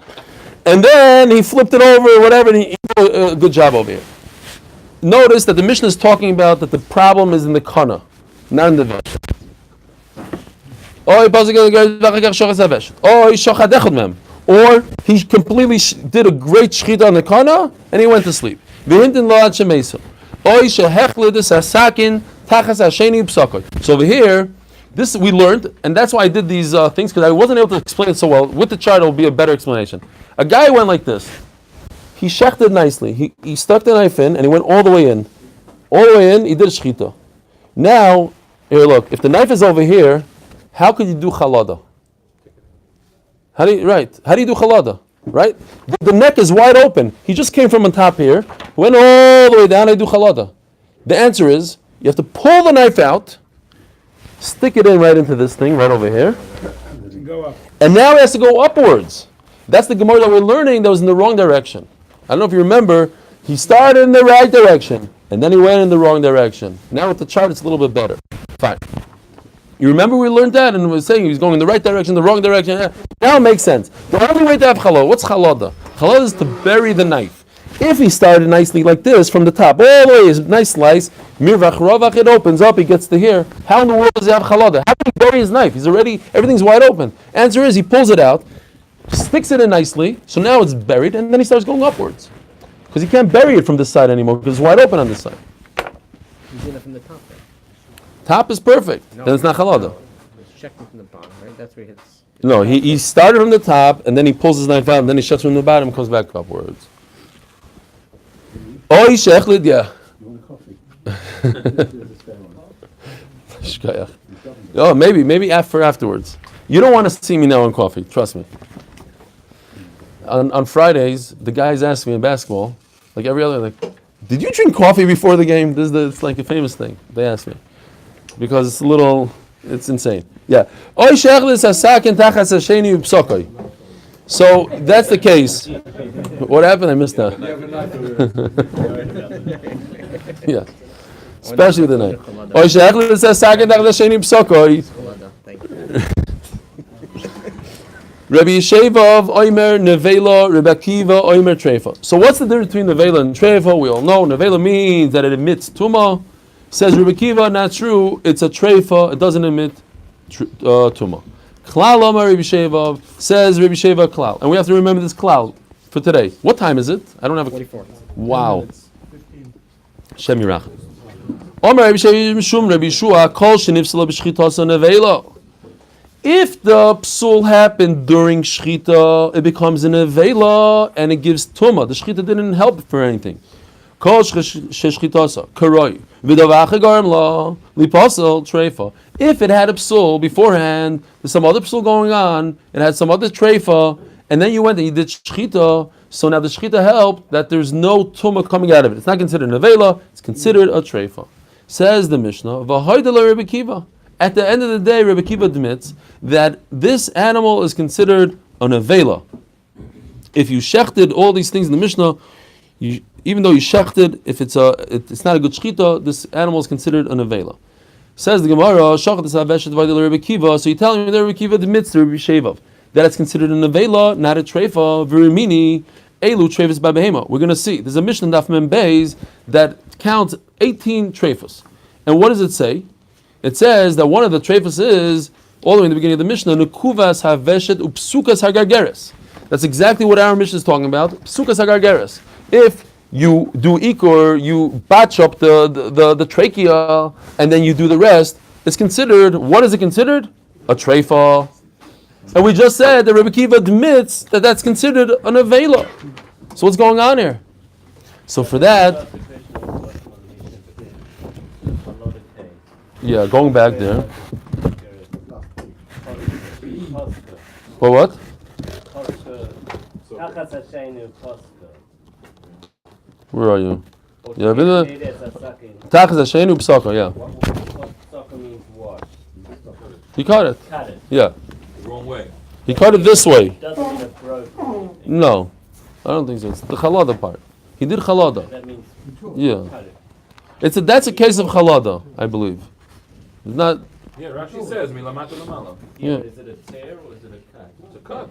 And then he flipped it over or whatever, and he did a good job over here. Notice that the Mishnah is talking about that the problem is in the kana, not in the veshet. Or he completely did a great shechita on the kana and he went to sleep. So over here, this we learned, and that's why I did these things, because I wasn't able to explain it so well. With the chart, it will be a better explanation. A guy went like this. He shechted nicely. He stuck the knife in, and he went all the way in. All the way in, he did a shechita. Now, here, look. If the knife is over here, how could you do chalada? How do you do chalada? Right? The neck is wide open. He just came from on top here, went all the way down, I do chalada. The answer is, you have to pull the knife out, stick it in right into this thing, right over here. And now it has to go upwards. That's the Gemara that we're learning that was in the wrong direction. I don't know if you remember, he started in the right direction, and then he went in the wrong direction. Now with the chart, it's a little bit better. Fine. You remember we learned that, and we were saying he was going in the right direction, the wrong direction. Now it makes sense. The only way to have challah, what's chalada? Challah is to bury the knife. If he started nicely like this, from the top, all the way, a nice slice, mirvach, rovach, it opens up, he gets to here. How in the world does he have chalada? How can he bury his knife? Everything's wide open. Answer is, he pulls it out, sticks it in nicely, so now it's buried, and then he starts going upwards. Because he can't bury it from this side anymore, because it's wide open on this side.
He's doing it from the top there.
Top is perfect. Then it's not chalada.
It's checking from the bottom, right? That's where he hits.
No, he started from the top, and then he pulls his knife out, and then he shuts from the bottom and comes back upwards. Oh, he shechlid, yeah.
You want a coffee?
Shkayach. Oh, maybe afterwards. You don't want to see me now on coffee, trust me. On Fridays, the guys ask me in basketball, like every other, like, did you drink coffee before the game? It's like a famous thing. They ask me. Because it's insane. Yeah. So that's the case. What happened? I missed that. Yeah. Especially with the night.
Thank you.
Rabbi Yesheva Oimer Nevela, Rabbi Akiva Oimer Treifa. So what's the difference between Nevela and Treifa? We all know Nevela means that it emits Tumah. Says Rabbi Akiva, not true. It's a Treifa. It doesn't emit Tumah. Klal Omar Rabbi Yesheva, says Rabbi Yesheva Klal. And we have to remember this Klal for today. What time is it? I don't have a...
44.
Wow. Shem Yirach. Omar Rabbi Yesheva Mishum Rabbi Yeshua Kol Shenifsala B'Shchitasa Nevela. If the psul happened during shchita, it becomes an avela and it gives tumah. The shchita didn't help for anything. Kol shechitasa karoi v'davachagarm la lipasel treifa. If it had a psul beforehand, there's some other psul going on. It had some other treifa, and then you went and you did shchita. So now the shchita helped that there's no tumah coming out of it. It's not considered an avela. It's considered a treifa. Says the Mishnah. V'hoydela Rebbe Kiva. At the end of the day, Rebbe Kiva admits that this animal is considered an avela. If you shechted all these things in the Mishnah, even though you shechted, if it's not a good shchita, this animal is considered an avela. Says the Gemara, shachat esaveshet v'adil Rebbe Kiva. So you're telling me that Rebbe Kiva admits to Rebbe Shevav that it's considered an avela, not a treifa. V'rimini elu treifas b'behema. We're going to see. There's a Mishnah in Daf Mem Beis that counts 18 treifas. And what does it say? It says that one of the treifas is, all the way in the beginning of the Mishnah, Nekuvas haveshet upsukas hagargeres. That's exactly what our Mishnah is talking about. Psukas hagargeres. If you do ikur, you batch up the trachea, and then you do the rest, it's considered, what is it considered? A treifa. And we just said that Rebbe Kiva admits that that's considered an avela. So what's going on here? So for that, yeah, going back there. For what? Where are you? Yeah, Tachas Hashenu Psaka, yeah.
Psaka means what?
He caught it.
Cut it.
Yeah.
The wrong way.
He cut it this way.
Doesn't mean it broke.
No, I don't think so. It's the chalada part. He did chalada.
That means
Yeah.
cut it.
That's a case of chalada, I believe. It's not.
Yeah, Rashi says, Milamata Lamala.
Yeah.
Is it a tear or is it a cut?
It's a cut.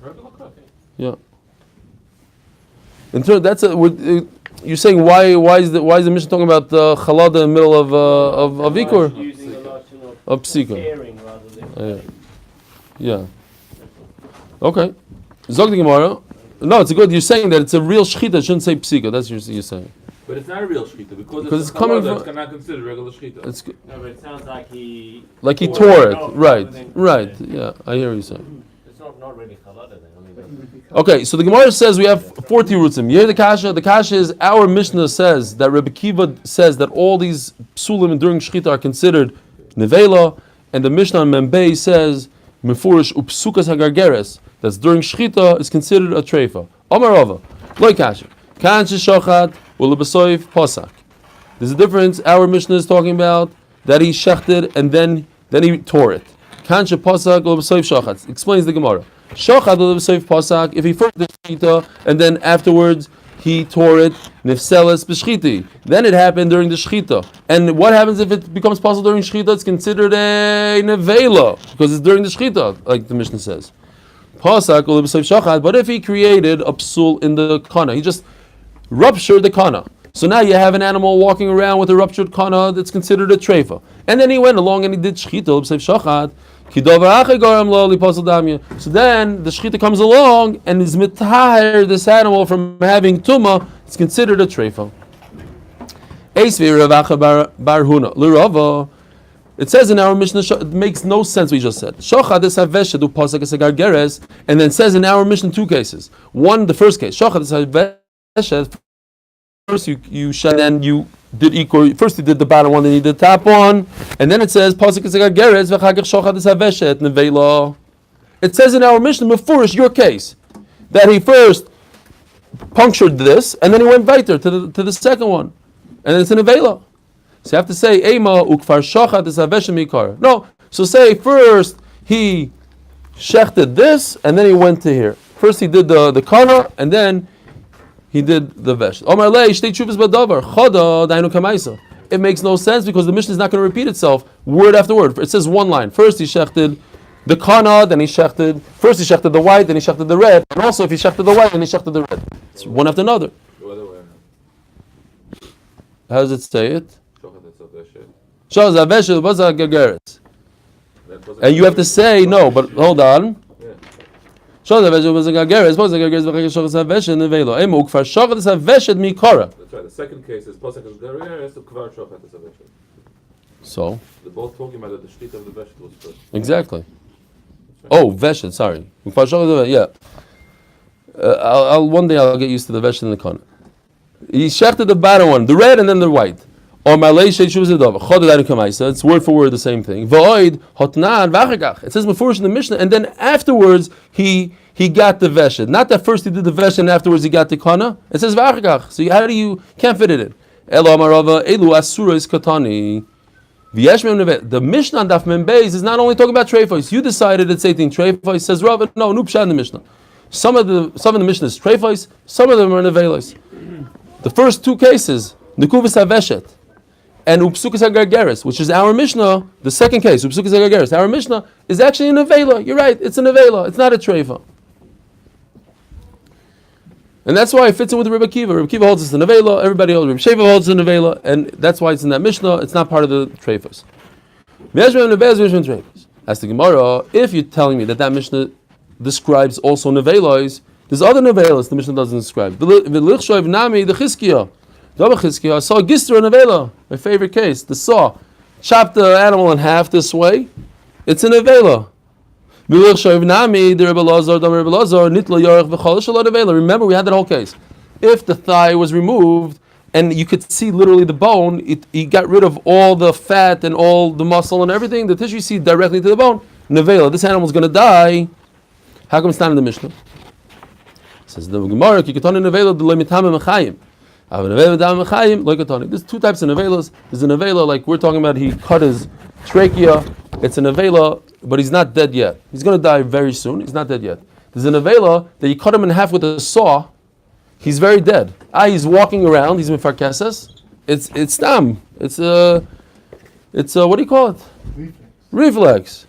Regular cut.
Yeah. In turn, you're saying why is the Mishnah talking about chalada in the middle of ikur?
Using a lot
Of psika.
tearing rather than
Yeah. Okay. Zog the Gemara. No, it's good. You're saying that it's a real shchita. It shouldn't say psika. That's what you're saying.
But it's not a real shchita because
Because
it's
coming
coming
from-
it's not considered regular shchita.
It's
No, but it sounds like he
tore it.
off
Right.
rather than-
Right. Yeah. I hear you saying.
It's not really chalada then. I mean,
Okay, so the Gemara says we have 40 rutzim. Here the kasha. The kasha is our Mishnah says that Rebbe Kiva says that all these psulim during shchita are considered nevela, and the Mishnah on Membei says mefurish upsukas hagargeres. That's during shchita is considered a treifa. Omarova, loy kasha. Kan sheshachat ulebesoif posak. There's a difference. Our Mishnah is talking about that he shechted and then he tore it. Kan sheposak ulebesoif shachat. Explains the Gemara. Shachad ulebesoif posak. If he first did shchita and then afterwards he tore it, nifseles b'shchiti. Then it happened during the shchita. And what happens if it becomes possible during shchita? It's considered a nevela because it's during the shchita, like the Mishnah says. Pasak ulebesoif shachad. But if he created a psul in the kana, he just ruptured the kana. So now you have an animal walking around with a ruptured kana that's considered a treifa. And then he went along and he did shchita ulebesoif shachad. So then the shchita comes along and is mitahir this animal from having tuma. It's considered a treifa. It says in our Mishnah, it makes no sense what you just said. Shochad is haveshed du pasuk es gargeres, and then says in our Mishnah two cases. One, the first case, Shochad is haveshed. First you shed, then you did equal. First you did the bottom one, then you did the top one, and then it says pasuk es gargeres v'chagach shochad is haveshed nevela. It says in our Mishnah, mefurish your case, that he first punctured this, and then he went weiter to the second one, and it's in a vela. So you have to say, Eima ukfar shachat is haveshem mikar. No, so say first he shechted this, and then he went to here. First he did the kana, and then he did the vesh. Omar lei shtei tshuvas badavar chada dainu kamaisa. It makes no sense because the Mishnah is not going to repeat itself word after word. It says one line. First he shechted the kana, then he shechted. First he shechted the white, then he shechted the red, and also if he shechted the white, then he shechted the red. It's one after another. How does it say it? And you have to say no, but hold on. That's right.
The second case is posek is gareres to kvar shochat is haveshet.
So
They're both talking about that the shtita of the veshet was first.
exactly. Oh, veshet. Sorry. Yeah. One day I'll get used to the veshet and the kana. He shechted the bottom one, the red and then the white. Or it's word for word the same thing. It says before in the Mishnah, and then afterwards he got the veshet. Not that first he did the veshet and afterwards he got the kana. It says v'achagach. So how do you can't fit it in? The Mishnah on Daf Mem Beis is not only talking about treifos. You decided it's 18 treifos. Says Rav, no, nupsha in the Mishnah. Some of the Mishnah is treifos. Some of them are nevelos. The first two cases, Nekuvas HaVeshet and Upsukas HaGargeres, which is our Mishnah, the second case, Upsukas HaGargeres, our Mishnah is actually a nevela. You're right, it's a nevela. It's not a treifa. And that's why it fits in with Rebbe Kiva. Rebbe Kiva holds it's a nevela, everybody holds, Rebbe Sheva holds it's a nevela, and that's why it's in that Mishnah. It's not part of the treifas. As the Gemara, if you're telling me that Mishnah describes also nevelos, there's other nevelas the Mishnah doesn't describe. The Chizkiah. I saw Gistra nevela, my favorite case. The saw chopped the animal in half this way. It's a nevela. Remember, we had that whole case. If the thigh was removed and you could see literally the bone, he got rid of all the fat and all the muscle and everything. The tissue you see directly to the bone. Nevela. This animal's going to die. How come it's not in the Mishnah? Says the Gemara, there's two types of nevelas. There's a nevela like we're talking about. He cut his trachea. It's a nevela, but he's not dead yet. He's going to die very soon. He's not dead yet. There's a nevela that you cut him in half with a saw. He's very dead. He's walking around. He's mefarkeses. It's tam. It's a what do you call it? Reflex.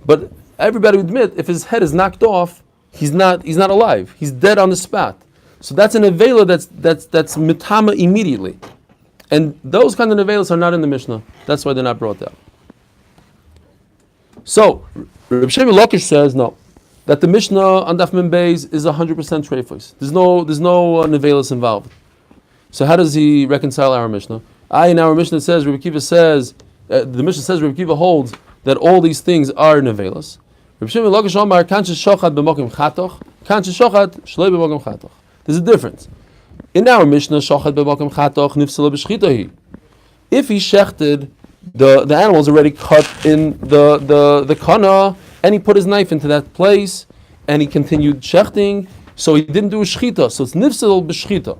But everybody would admit if his head is knocked off, he's not alive. He's dead on the spot. So that's an nevela that's mitama immediately. And those kind of nevelas are not in the Mishnah. That's why they're not brought down. So Reb Sheva Lakish says no, that the Mishnah on Daf Mem Beis is 100% treifos. There's no nevelas involved. So how does he reconcile our Mishnah? In our Mishnah says Reb Kiva says the Mishnah says Reb Kiva holds that all these things are nevelas. Reb Sheva Lakish Omar kanche shochat b'mokim chatoch, kanche shochat shloi b'mokim chatoch. There's a difference. In our Mishnah, shochat b'mokim chatoch nifsala b'shchitahi. If he shechted, the animal's already cut in the kana, and he put his knife into that place, and he continued shechting, so he didn't do a shchita, so it's nifsal b'shchita.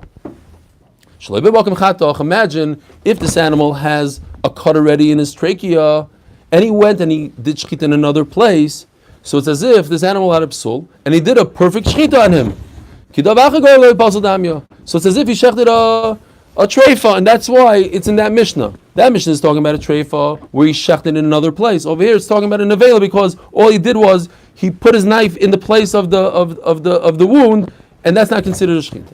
Shloi b'mokim chatoch. Imagine if this animal has a cut already in his trachea, and he went and he did shchita in another place, so it's as if this animal had a psul, and he did a perfect shchita on him. So it's as if he shechted a treifa, and that's why it's in that Mishnah. That Mishnah is talking about a treifa where he shechted in another place. Over here, it's talking about a nevela because all he did was he put his knife in the place of the wound, and that's not considered a shechita.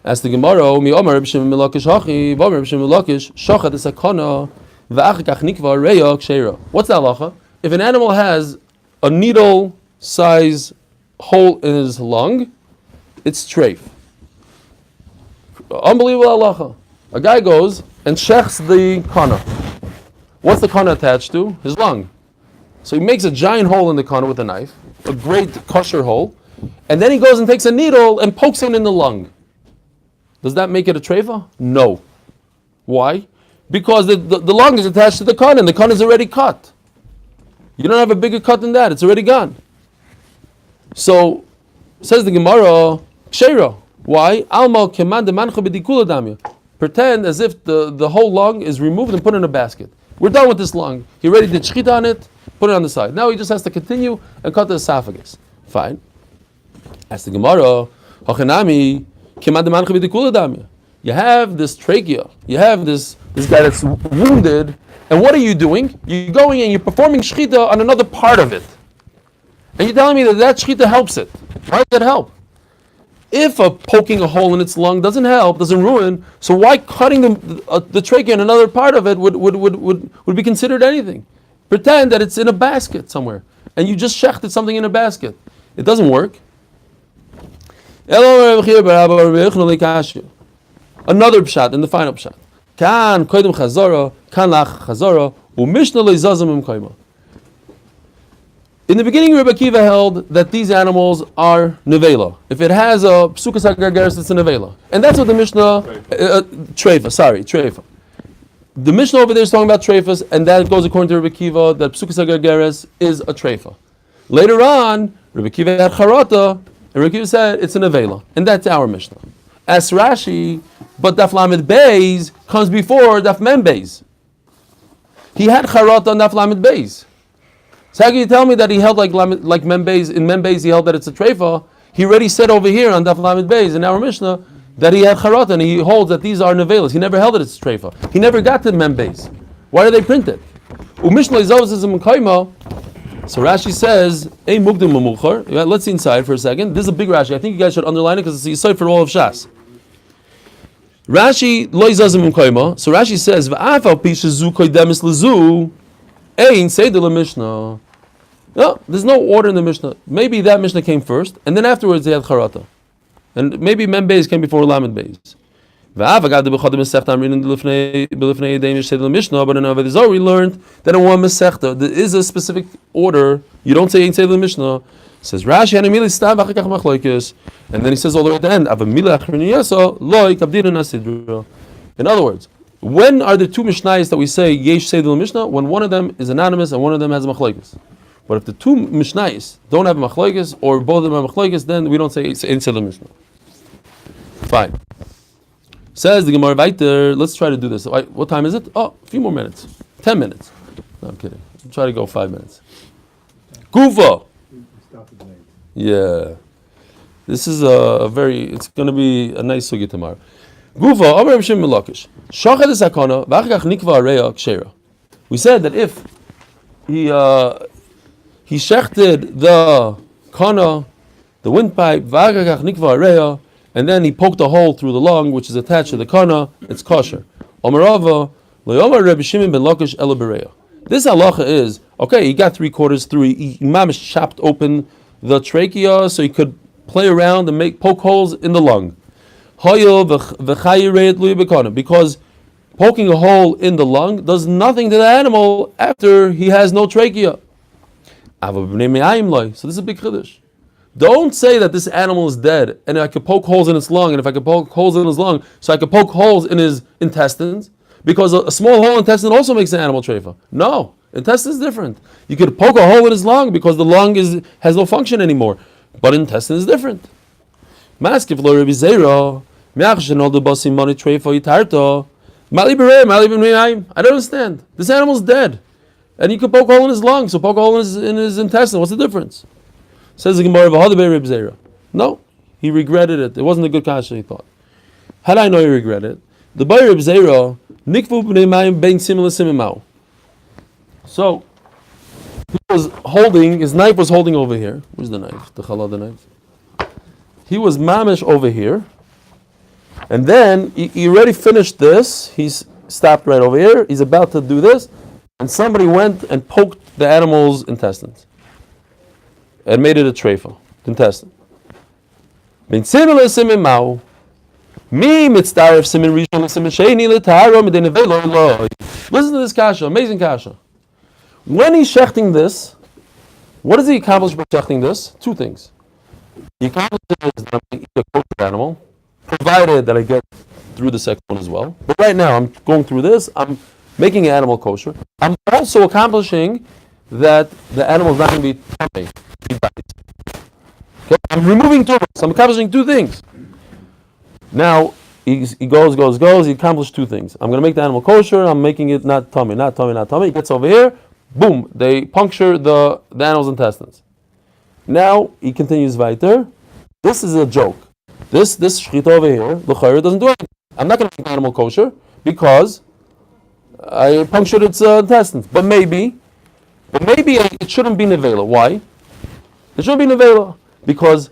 As the Gemara, mi Omar Reb Shimon Milakish hachi, v'Omar Reb Shimon Milakish shochat esakana v'achakach nikva reya ksheira. What's the halacha? If an animal has a needle size hole in his lung, it's treif. Unbelievable halacha. A guy goes and shechs the kana. What's the kana attached to? His lung. So he makes a giant hole in the kana with a knife, a great kosher hole, and then he goes and takes a needle and pokes him in the lung. Does that make it a treifa? No. Why? Because the lung is attached to the kana, and the kana is already cut. You don't have a bigger cut than that. It's already gone. So, says the Gemara, Ksheira. Why? Alma keman demancha b'dikula damya. Pretend as if the whole lung is removed and put in a basket. We're done with this lung. He already did shchita on it, put it on the side. Now he just has to continue and cut the esophagus. Fine. Ask the Gemara, Hachanami keman demancha b'dikula damya. You have this trachea. You have this guy that's wounded. And what are you doing? You're going and you're performing shchita on another part of it. And you're telling me that shchita helps it. Why does that help? If poking a hole in its lung doesn't help, doesn't ruin, so why cutting the trachea in another part of it would be considered anything? Pretend that it's in a basket somewhere, and you just shechted something in a basket. It doesn't work. Another pshat, and the final pshat. Kan koydem chazara, kan lach chazara, u'mishna leizazim imkoima. In the beginning, Rebbe Akiva held that these animals are nevela. If it has a psukas hagargeres, it's a nevela, and that's what the Mishnah treifa. The Mishnah over there is talking about treifas, and that goes according to Rebbe Akiva that psukas hagargeres is a treifa. Later on, Rebbe Akiva had charata, and Rebbe Akiva said it's a nevela, and that's our Mishnah. As Rashi, but Daf Lamed Beis comes before Daf Mem Beis. He had charata on Daf Lamed Beis. So how can you tell me that he held like Mem Beis? In Mem Beis he held that it's a treifa. He already said over here on Daf Lamed Beis in our Mishnah that he had charata and he holds that these are nevelas. He never held that it's a treifa. He never got to Mem Beis. Why do they print it? U'mishnah izavos is a mekayma. So Rashi says, "Ei mugdim l'muchar." Let's see inside for a second. This is a big Rashi. I think you guys should underline it because it's a yisod for all of Shas. Rashi lo yizazim mekayma. So Rashi says, "V'af al pi shezu koydemis lezu, ein seder lemishnah." No, there's no order in the Mishnah. Maybe that Mishnah came first, and then afterwards they had charata, and maybe Mem Beis came before Lamed Beis. But in Avodah Zarah we learned that in one Masechta there is a specific order. You don't say Ein Seder Mishnah. Says Rashi and Eli Stefansky, and then he says all the way at the end. In other words, when are the two Mishnayos that we say Yesh Seder Mishnah? When one of them is anonymous and one of them has a machlokes. But if the two Mishnayos don't have a machlokes or both of them have machlokes, then we don't say Ein Seder Mishnah. Fine. Says the Gemara weiter. Let's try to do this. What time is it? Oh, a few more minutes. 10 minutes. No, I'm kidding. I'll try to go 5 minutes. Gufa. Yeah. This is it's going to be a nice sugi tomorrow. Gufa. Amar Reb Shimon ben Lakish. Shachad esakana v'achakach nikva areya kshera. We said that if he shechted the kana, the windpipe, v'achakach nikva areya, and then he poked a hole through the lung, which is attached to the kana, it's kosher. Omarava, Le'omar Reb Shimon ben Lakish ela bereya. This halacha is, okay, he got 3/4 through, he mamish chopped open the trachea so he could play around and poke holes in the lung. Because poking a hole in the lung does nothing to the animal after he has no trachea. So this is a big chiddush. Don't say that this animal is dead and I could poke holes in its lung, and if I could poke holes in his lung, so I could poke holes in his intestines, because a small hole intestine also makes an animal treifa. No, intestine is different. You could poke a hole in his lung because the lung has no function anymore, but intestine is different. I don't understand. This animal's dead, and you could poke a hole in his lung, so poke a hole in his intestine. What's the difference? Says the Gemara, no, he regretted it. It wasn't a good kasha, he thought. How do I know he regretted it? The Bayer Reb Zera, nikvu b'nei mayim bein simila simimau. So, he was holding, his knife was holding over here. Where's the knife? The challah knife. He was mamish over here. And then, he already finished this. He's stopped right over here. He's about to do this. And somebody went and poked the animal's intestines. And made it a treifa, intestine. Ben simila simimau. Me mitzdaref simin rishon simin sheni l'tahara midei nevela lo. Listen to this kasha, amazing kasha. When he's shechting this, what does he accomplish by shechting this? Two things. He accomplishes that I'm going to eat a kosher animal, provided that I get through the second one as well. But right now, I'm going through this, I'm making an animal kosher. I'm also accomplishing that the animal is not going to be tummy. Okay? I'm removing tumors. I'm accomplishing two things. Now, he goes, he accomplished two things. I'm going to make the animal kosher, I'm making it not tummy. He gets over here, boom, they puncture the animal's intestines. Now, he continues weiter. This is a joke. This shchita over here, l'chayr, doesn't do anything. I'm not going to make the animal kosher because I punctured its intestines. But maybe it shouldn't be nevela. Why? It shouldn't be nevela because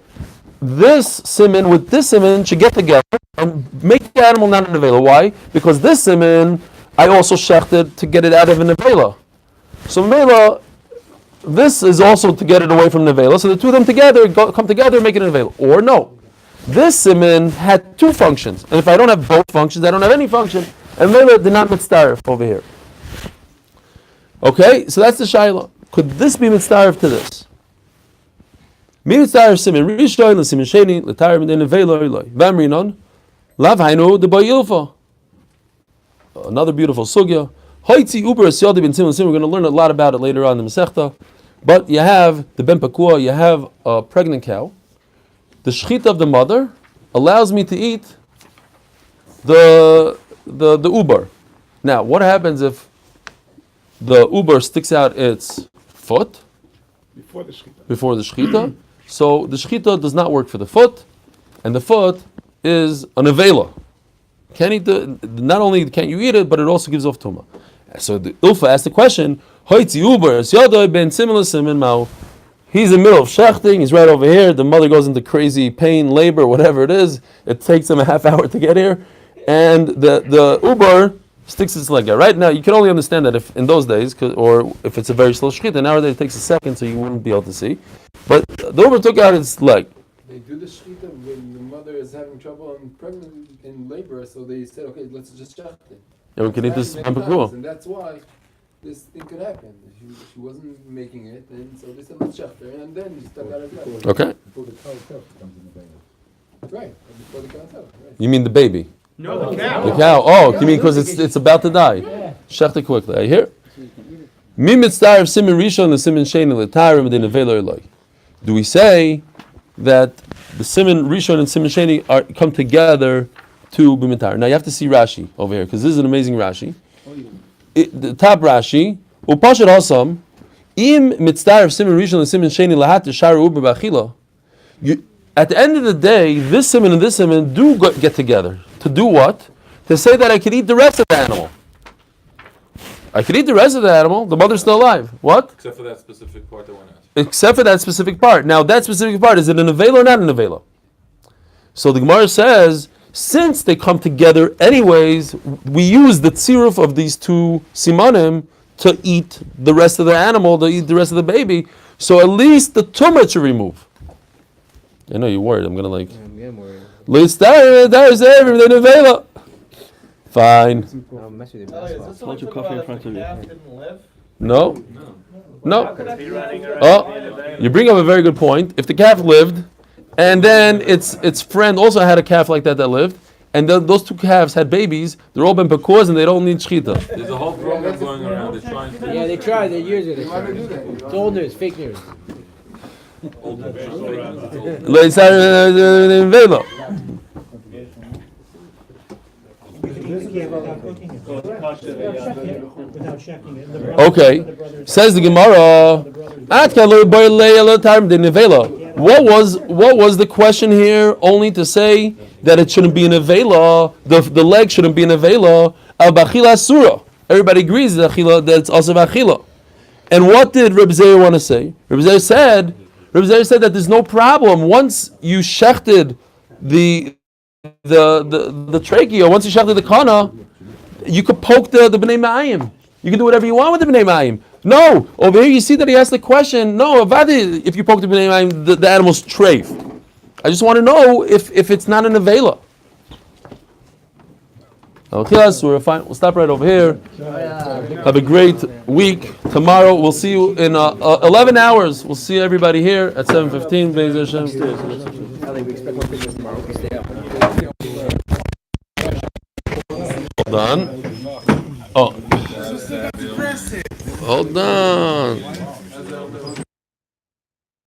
this siman with this siman should get together and make the animal not a nevela. Why? Because this siman I also shechted to get it out of a nevela. So nevela, this is also to get it away from nevela. So the two of them together come together and make it a nevela. Or no, this siman had two functions, and if I don't have both functions, I don't have any function. And nevela did not mitzdaref over here. Okay, so that's the shayla. Could this be mitzdaref to this? Mi mitzdaref siman rishon l'siman sheni l'tar midei nevela iloi v'amrinon lav hainu debayilfa. Another beautiful sugya. Hoitzi uber asyadi ben siman siman. We're going to learn a lot about it later on in the Masechta. But you have the ben pakua, you have a pregnant cow. The shchita of the mother allows me to eat the uber. Now, what happens if the uber sticks out its foot
Before the shchita.
before the shchita? So the shchita does not work for the foot, and the foot is an avela. Not only can't you eat it, but it also gives off tumah. So the Ulfa asked the question, Hoitzi uber asyadi ben siman mao. He's in the middle of shechting, he's right over here, the mother goes into crazy pain, labor, whatever it is, it takes him a half hour to get here, and the uber sticks its leg out. Right now, you can only understand that if in those days, or if it's a very slow shechita. Nowadays it takes a second, so you wouldn't be able to see. But the uber took out its leg.
They do the shechita when the mother is having trouble and pregnant in labor, so they said, okay, let's just shecht it.
Yeah, we can eat this
Many times,
pampakua.
and that's why this thing could happen. She wasn't making it, and so they said, let's shecht her, and then she stuck out her leg.
Okay.
Before the cow itself becomes in the veil.
Right, before the cow fell, right.
You mean the baby?
No, the cow.
The cow. Oh, you mean because it's about to die? Shecht it quickly. I hear. Mi mitzdaref simin rishon l'simin sheni l'tarim midei nevela iloi. Do we say that the simin rishon and simin sheni come together to be mitar? Now you have to see Rashi over here because this is an amazing Rashi. The top Rashi upashad hasam im mitzdaref simin rishon l'simin sheni lahat sharu uber b'achila. At the end of the day, this siman and this siman do get together. To do what? To say that I could eat the rest of the animal. I could eat the rest of the animal. The mother's still alive. What?
Except for that specific part that went out.
Except for that specific part. Now, that specific part, is it an avela or not an avela? So the Gemara says, since they come together anyways, we use the tziruf of these two simanim to eat the rest of the animal, to eat the rest of the baby. So at least the tumah should remove. I know you're worried. I'm gonna like.
I'm worried.
Fine.
I'll mess with your
Elliot, is
basketball.
this
Hold your coffee in front of you.
calf didn't live?
No. No.
Could be running around.
Oh, you bring up a very good point. If the calf lived, and then its friend also had a calf like that lived, and those two calves had babies, they're all been pekuz and they don't need shchita.
There's a whole program going around. They're trying to.
Yeah, they tried. They're years ago. They tried. It's old news, fake news.
Without checking it.
Okay, says the Gemara. What was the question here? Only to say that it shouldn't be an avela, the leg shouldn't be an avela. Al bachila surah. Everybody agrees that it's also bachila. And what did Reb Zeir want to say? Reb Zeir said that there's no problem once you shechted the trachea. Once you shechted the kana, you could poke the bnei ma'ayim. You can do whatever you want with the bnei ma'ayim. No, over here you see that he asked the question. No, if you poke the bnei ma'ayim, the animal's treif. I just want to know if it's not an avela. Yes, we're fine. We'll stop right over here. Have a great week. Tomorrow we'll see you in 11 hours. We'll see everybody here at 7:15.
We expect more pictures tomorrow. We stay up.
Hold on. Oh. Hold on.